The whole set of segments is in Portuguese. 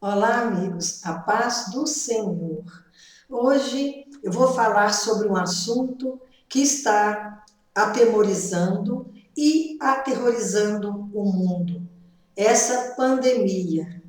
Olá, amigos, a paz do Senhor. Hoje eu vou falar sobre um assunto que está atemorizando e aterrorizando o mundo. Essa pandemia.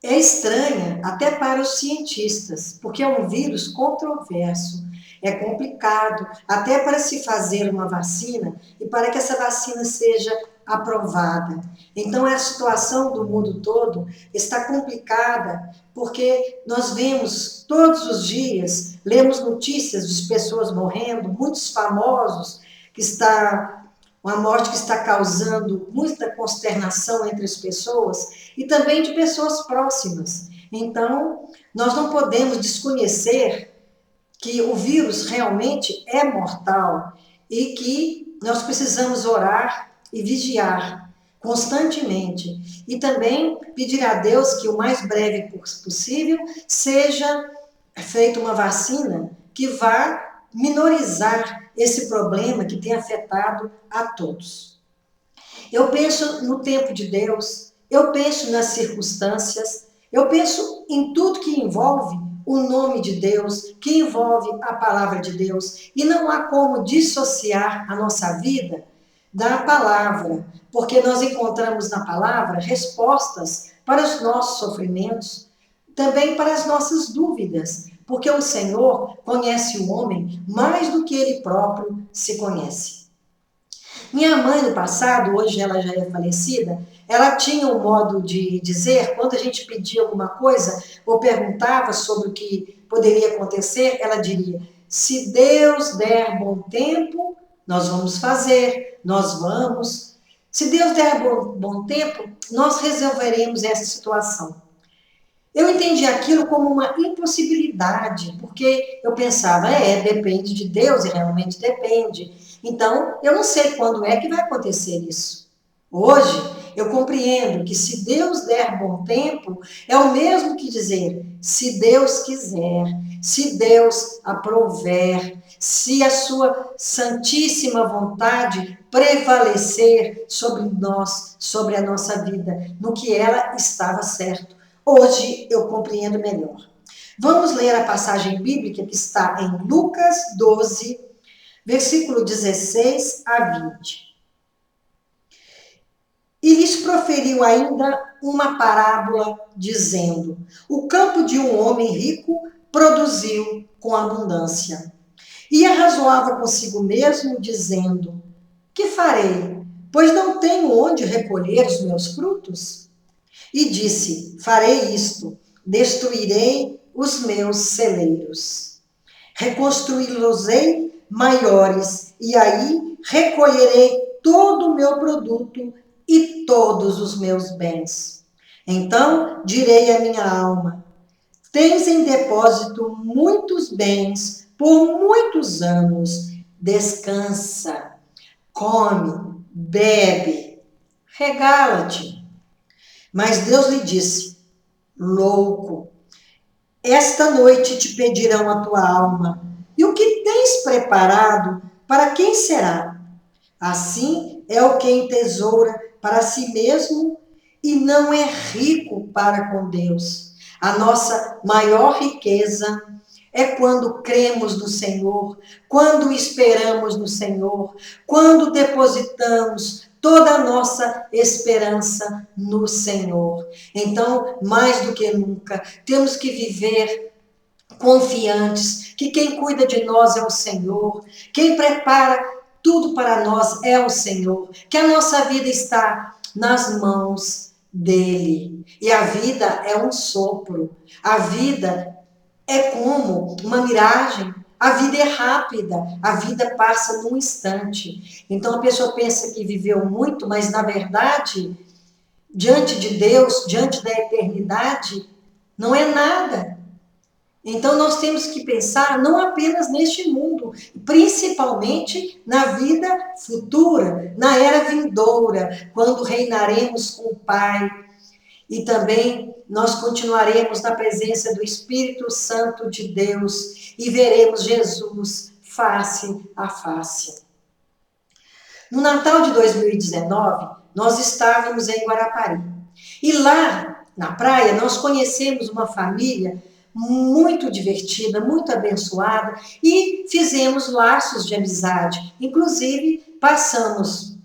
É estranha até para os cientistas, porque é um vírus controverso, é complicado, até para se fazer uma vacina e para que essa vacina seja aprovada. Então, a situação do mundo todo está complicada, porque nós vemos todos os dias, lemos notícias de pessoas morrendo, muitos famosos, que está uma morte que está causando muita consternação entre as pessoas e também de pessoas próximas. Então, nós não podemos desconhecer que o vírus realmente é mortal e que nós precisamos orar e vigiar constantemente. E também pedir a Deus que o mais breve possível seja feita uma vacina que vá minorizar esse problema que tem afetado a todos. Eu penso no tempo de Deus, eu penso nas circunstâncias, eu penso em tudo que envolve o nome de Deus, que envolve a palavra de Deus, e não há como dissociar a nossa vida da palavra, porque nós encontramos na palavra respostas para os nossos sofrimentos, também para as nossas dúvidas, porque o Senhor conhece o homem mais do que ele próprio se conhece. Minha mãe, no passado, hoje ela já é falecida, ela tinha um modo de dizer, quando a gente pedia alguma coisa ou perguntava sobre o que poderia acontecer, ela diria: se Deus der bom tempo, nós vamos fazer, nós vamos. Se Deus der bom tempo, nós resolveremos essa situação. Eu entendi aquilo como uma impossibilidade, porque eu pensava, depende de Deus, e realmente depende. Então, eu não sei quando é que vai acontecer isso. Hoje, eu compreendo que se Deus der bom tempo, é o mesmo que dizer, se Deus quiser, se Deus aprouver, se a sua santíssima vontade prevalecer sobre nós, sobre a nossa vida, no que ela estava certo. Hoje eu compreendo melhor. Vamos ler a passagem bíblica que está em Lucas 12, versículo 16 a 20. E lhes proferiu ainda uma parábola, dizendo: o campo de um homem rico produziu com abundância. E arrazoava consigo mesmo, dizendo: que farei? Pois não tenho onde recolher os meus frutos. E disse: farei isto, destruirei os meus celeiros, reconstruí-los-ei maiores, e aí recolherei todo o meu produto e todos os meus bens. Então direi à minha alma: tens em depósito muitos bens por muitos anos, descansa, come, bebe, regala-te. Mas Deus lhe disse: louco, esta noite te pedirão a tua alma, e o que tens preparado, para quem será? Assim é o que entesoura para si mesmo e não é rico para com Deus. A nossa maior riqueza é quando cremos no Senhor, quando esperamos no Senhor, quando depositamos toda a nossa esperança no Senhor. Então, mais do que nunca, temos que viver confiantes que quem cuida de nós é o Senhor, quem prepara tudo para nós é o Senhor, que a nossa vida está nas mãos dele. E a vida é um sopro, a vida é como uma miragem, a vida é rápida, a vida passa num instante. Então a pessoa pensa que viveu muito, mas na verdade, diante de Deus, diante da eternidade, não é nada. Então nós temos que pensar não apenas neste mundo, principalmente na vida futura, na era vindoura, quando reinaremos com o Pai. E também nós continuaremos na presença do Espírito Santo de Deus e veremos Jesus face a face. No Natal de 2019, nós estávamos em Guarapari. E lá na praia, nós conhecemos uma família muito divertida, muito abençoada e fizemos laços de amizade. Inclusive, passamos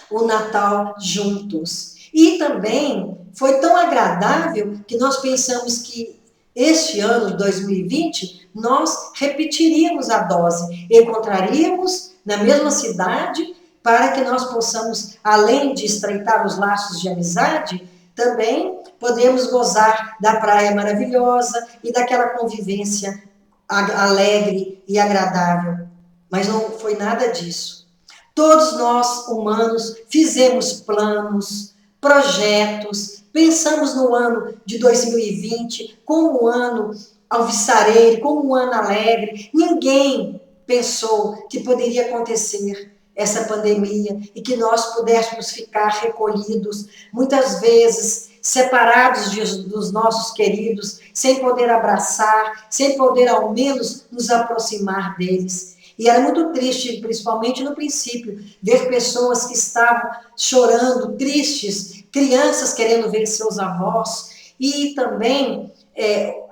o Natal juntos. E também foi tão agradável que nós pensamos que este ano, 2020, nós repetiríamos a dose, encontraríamos na mesma cidade para que nós possamos, além de estreitar os laços de amizade, também podemos gozar da praia maravilhosa e daquela convivência alegre e agradável. Mas não foi nada disso. Todos nós, humanos, fizemos planos, projetos, pensamos no ano de 2020 como um ano alvissareiro, como um ano alegre. Ninguém pensou que poderia acontecer essa pandemia e que nós pudéssemos ficar recolhidos, muitas vezes separados dos nossos queridos, sem poder abraçar, sem poder ao menos nos aproximar deles. E era muito triste, principalmente no princípio, ver pessoas que estavam chorando, tristes, crianças querendo ver seus avós, e também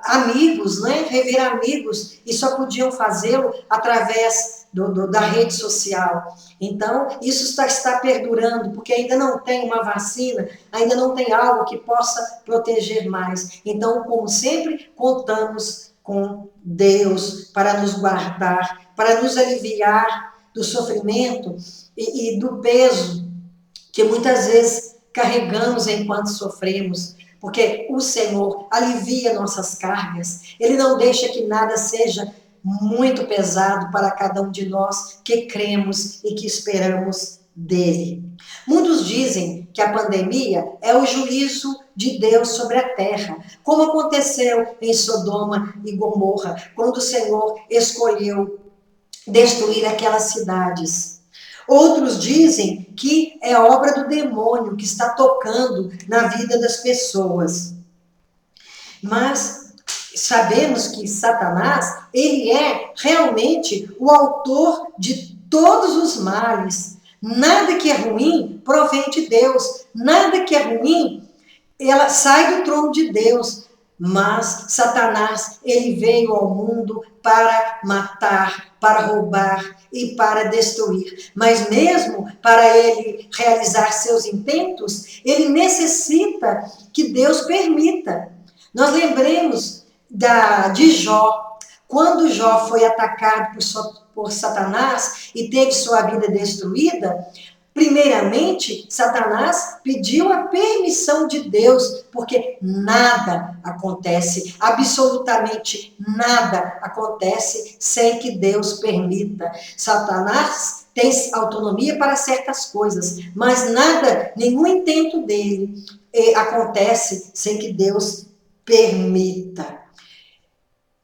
amigos, né? Rever amigos, e só podiam fazê-lo através da rede social. Então, isso está perdurando, porque ainda não tem uma vacina, ainda não tem algo que possa proteger mais. Então, como sempre, contamos com Deus para nos guardar, para nos aliviar do sofrimento e do peso que muitas vezes carregamos enquanto sofremos, porque o Senhor alivia nossas cargas, Ele não deixa que nada seja muito pesado para cada um de nós que cremos e que esperamos dele. Muitos dizem que a pandemia é o juízo de Deus sobre a terra, como aconteceu em Sodoma e Gomorra, quando o Senhor escolheu destruir aquelas cidades. Outros dizem que é obra do demônio que está tocando na vida das pessoas. Mas sabemos que Satanás, ele é realmente o autor de todos os males. Nada que é ruim provém de Deus. Nada que é ruim, ela sai do trono de Deus. Mas Satanás, ele veio ao mundo para matar, para roubar e para destruir. Mas mesmo para ele realizar seus intentos, ele necessita que Deus permita. Nós lembremos de Jó, quando Jó foi atacado por Satanás e teve sua vida destruída. Primeiramente, Satanás pediu a permissão de Deus, porque nada acontece, absolutamente nada acontece sem que Deus permita. Satanás tem autonomia para certas coisas, mas nada, nenhum intento dele acontece sem que Deus permita.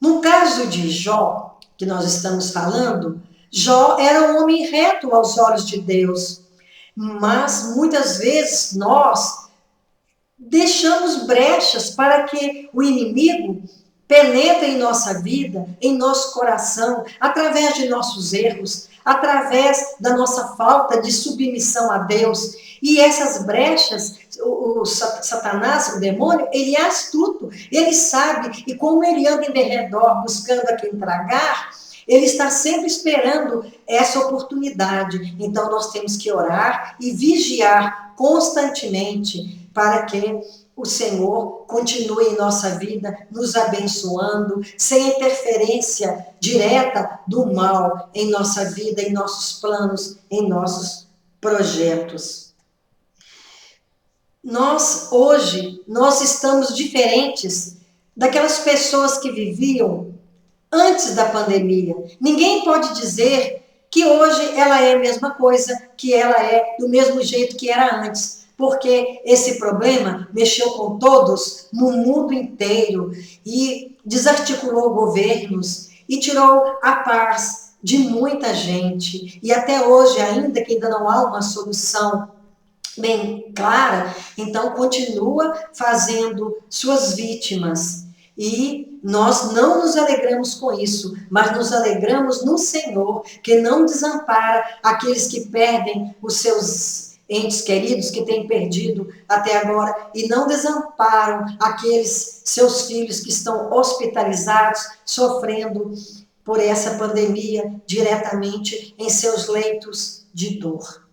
No caso de Jó, que nós estamos falando, Jó era um homem reto aos olhos de Deus. Mas muitas vezes nós deixamos brechas para que o inimigo penetre em nossa vida, em nosso coração, através de nossos erros, através da nossa falta de submissão a Deus. E essas brechas, o Satanás, o demônio, ele é astuto, ele sabe, e como ele anda em derredor buscando a quem tragar, ele está sempre esperando essa oportunidade. Então, nós temos que orar e vigiar constantemente para que o Senhor continue em nossa vida, nos abençoando, sem interferência direta do mal em nossa vida, em nossos planos, em nossos projetos. Hoje, nós estamos diferentes daquelas pessoas que viviam antes da pandemia. Ninguém pode dizer que hoje ela é a mesma coisa, que ela é do mesmo jeito que era antes, porque esse problema mexeu com todos no mundo inteiro e desarticulou governos e tirou a paz de muita gente. E até hoje, ainda que ainda não há uma solução bem clara, então continua fazendo suas vítimas. E nós não nos alegramos com isso, mas nos alegramos no Senhor, que não desampara aqueles que perdem os seus entes queridos que têm perdido até agora e não desamparam aqueles seus filhos que estão hospitalizados, sofrendo por essa pandemia diretamente em seus leitos de dor.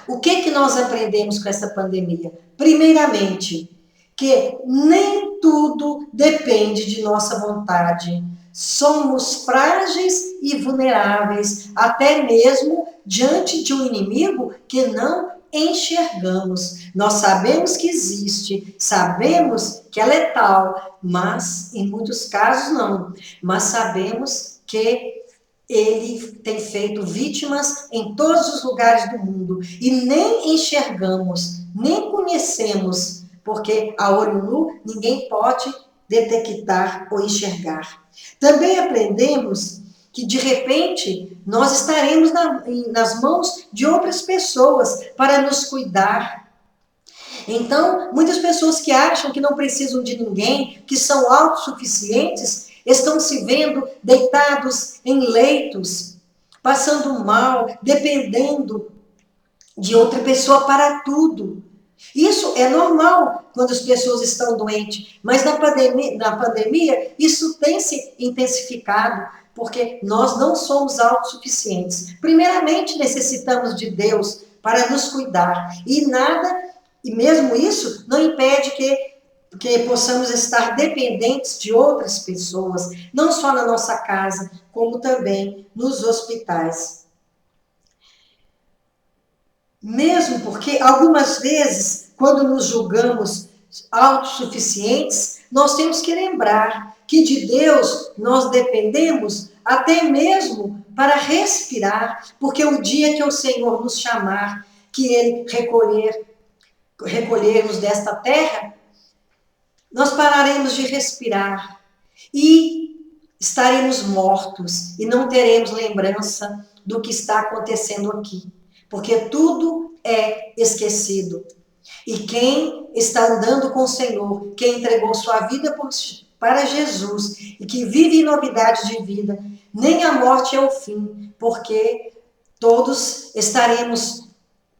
O que nós aprendemos com essa pandemia? Primeiramente, que nem tudo depende de nossa vontade. Somos frágeis e vulneráveis, até mesmo diante de um inimigo que não enxergamos. Nós sabemos que existe, sabemos que é letal, mas em muitos casos não. Mas sabemos que ele tem feito vítimas em todos os lugares do mundo e nem enxergamos, nem conhecemos, porque a olho nu ninguém pode detectar ou enxergar. Também aprendemos que de repente nós estaremos nas mãos de outras pessoas para nos cuidar. Então, muitas pessoas que acham que não precisam de ninguém, que são autossuficientes, estão se vendo deitados em leitos, passando mal, dependendo de outra pessoa para tudo. Isso é normal quando as pessoas estão doentes, mas na pandemia isso tem se intensificado, porque nós não somos autossuficientes. Primeiramente, necessitamos de Deus para nos cuidar, e mesmo isso não impede que possamos estar dependentes de outras pessoas, não só na nossa casa, como também nos hospitais. Mesmo porque algumas vezes, quando nos julgamos autossuficientes, nós temos que lembrar que de Deus nós dependemos até mesmo para respirar, porque o dia que o Senhor nos chamar, que Ele recolhermos desta terra, nós pararemos de respirar e estaremos mortos e não teremos lembrança do que está acontecendo aqui, porque tudo é esquecido. E quem está andando com o Senhor, quem entregou sua vida para Jesus e que vive em novidade de vida, nem a morte é o fim, porque todos estaremos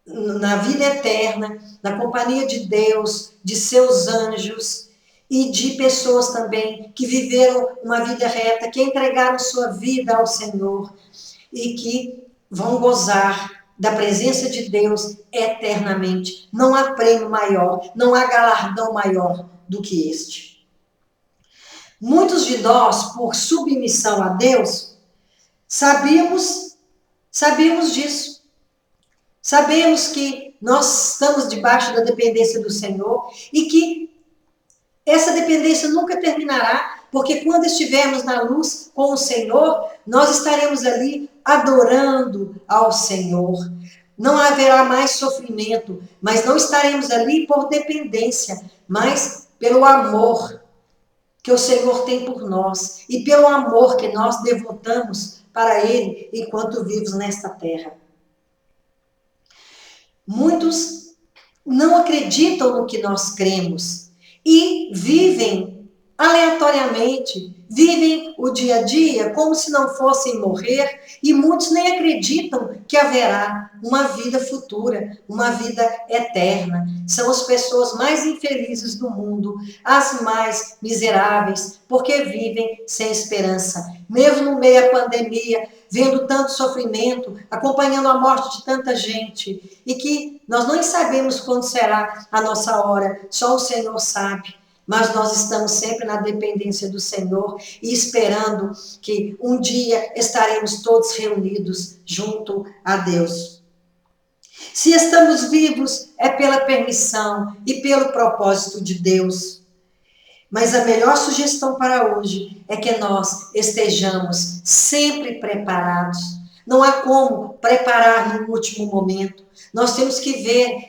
na vida eterna, na companhia de Deus, de seus anjos, e de pessoas também que viveram uma vida reta, que entregaram sua vida ao Senhor e que vão gozar da presença de Deus eternamente. Não há prêmio maior, não há galardão maior do que este. Muitos de nós, por submissão a Deus, sabíamos disso. Sabemos que nós estamos debaixo da dependência do Senhor e que essa dependência nunca terminará, porque quando estivermos na luz com o Senhor, nós estaremos ali adorando ao Senhor. Não haverá mais sofrimento, mas não estaremos ali por dependência, mas pelo amor que o Senhor tem por nós e pelo amor que nós devotamos para Ele enquanto vivos nesta terra. Muitos não acreditam no que nós cremos e vivem aleatoriamente, vivem o dia a dia como se não fossem morrer, e muitos nem acreditam que haverá uma vida futura, uma vida eterna. São as pessoas mais infelizes do mundo, as mais miseráveis, porque vivem sem esperança. Mesmo no meio da pandemia, vendo tanto sofrimento, acompanhando a morte de tanta gente, e que nós não sabemos quando será a nossa hora, só o Senhor sabe. Mas nós estamos sempre na dependência do Senhor e esperando que um dia estaremos todos reunidos junto a Deus. Se estamos vivos, é pela permissão e pelo propósito de Deus. Mas a melhor sugestão para hoje é que nós estejamos sempre preparados. Não há como preparar no último momento. Nós temos que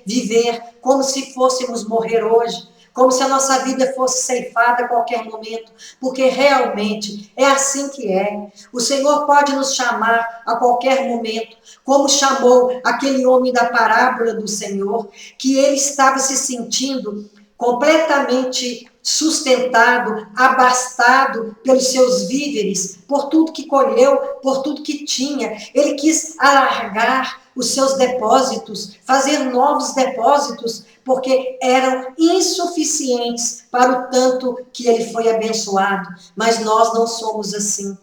viver como se fôssemos morrer hoje, como se a nossa vida fosse ceifada a qualquer momento, porque realmente é assim que é. O Senhor pode nos chamar a qualquer momento, como chamou aquele homem da parábola do Senhor, que ele estava se sentindo completamente sustentado, abastado pelos seus víveres, por tudo que colheu, por tudo que tinha. Ele quis alargar os seus depósitos, fazer novos depósitos, porque eram insuficientes para o tanto que ele foi abençoado. Mas nós não somos assim.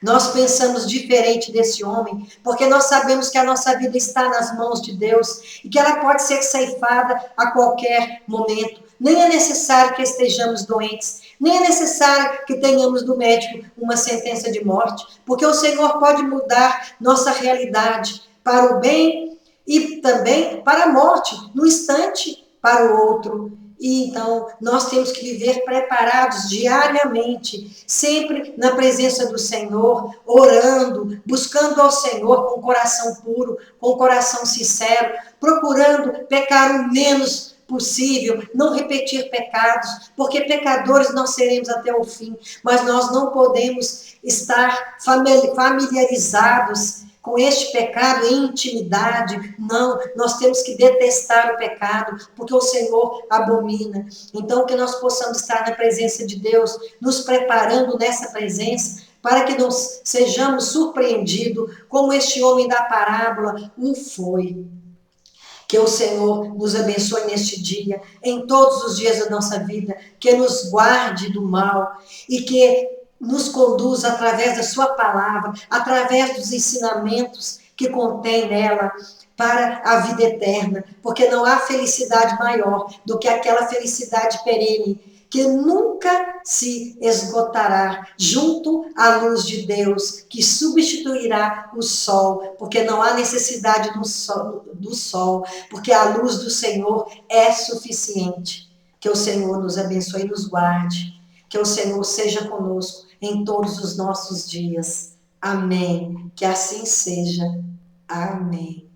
Nós pensamos diferente desse homem, porque nós sabemos que a nossa vida está nas mãos de Deus e que ela pode ser ceifada a qualquer momento. Nem é necessário que estejamos doentes, nem é necessário que tenhamos do médico uma sentença de morte, porque o Senhor pode mudar nossa realidade para o bem e também para a morte, no instante para o outro. E então nós temos que viver preparados diariamente, sempre na presença do Senhor, orando, buscando ao Senhor com o coração puro, com o coração sincero, procurando pecar o menos possível, não repetir pecados, porque pecadores nós seremos até o fim, mas nós não podemos estar familiarizados com este pecado em intimidade. Não, nós temos que detestar o pecado, porque o Senhor abomina. Então, que nós possamos estar na presença de Deus, nos preparando nessa presença, para que não sejamos surpreendidos, como este homem da parábola o foi. Que o Senhor nos abençoe neste dia, em todos os dias da nossa vida, que nos guarde do mal e que nos conduza através da sua palavra, através dos ensinamentos que contém nela, para a vida eterna, porque não há felicidade maior do que aquela felicidade perene, que nunca se esgotará, junto à luz de Deus, que substituirá o sol, porque não há necessidade do sol, porque a luz do Senhor é suficiente. Que o Senhor nos abençoe e nos guarde, que o Senhor seja conosco em todos os nossos dias. Amém. Que assim seja. Amém.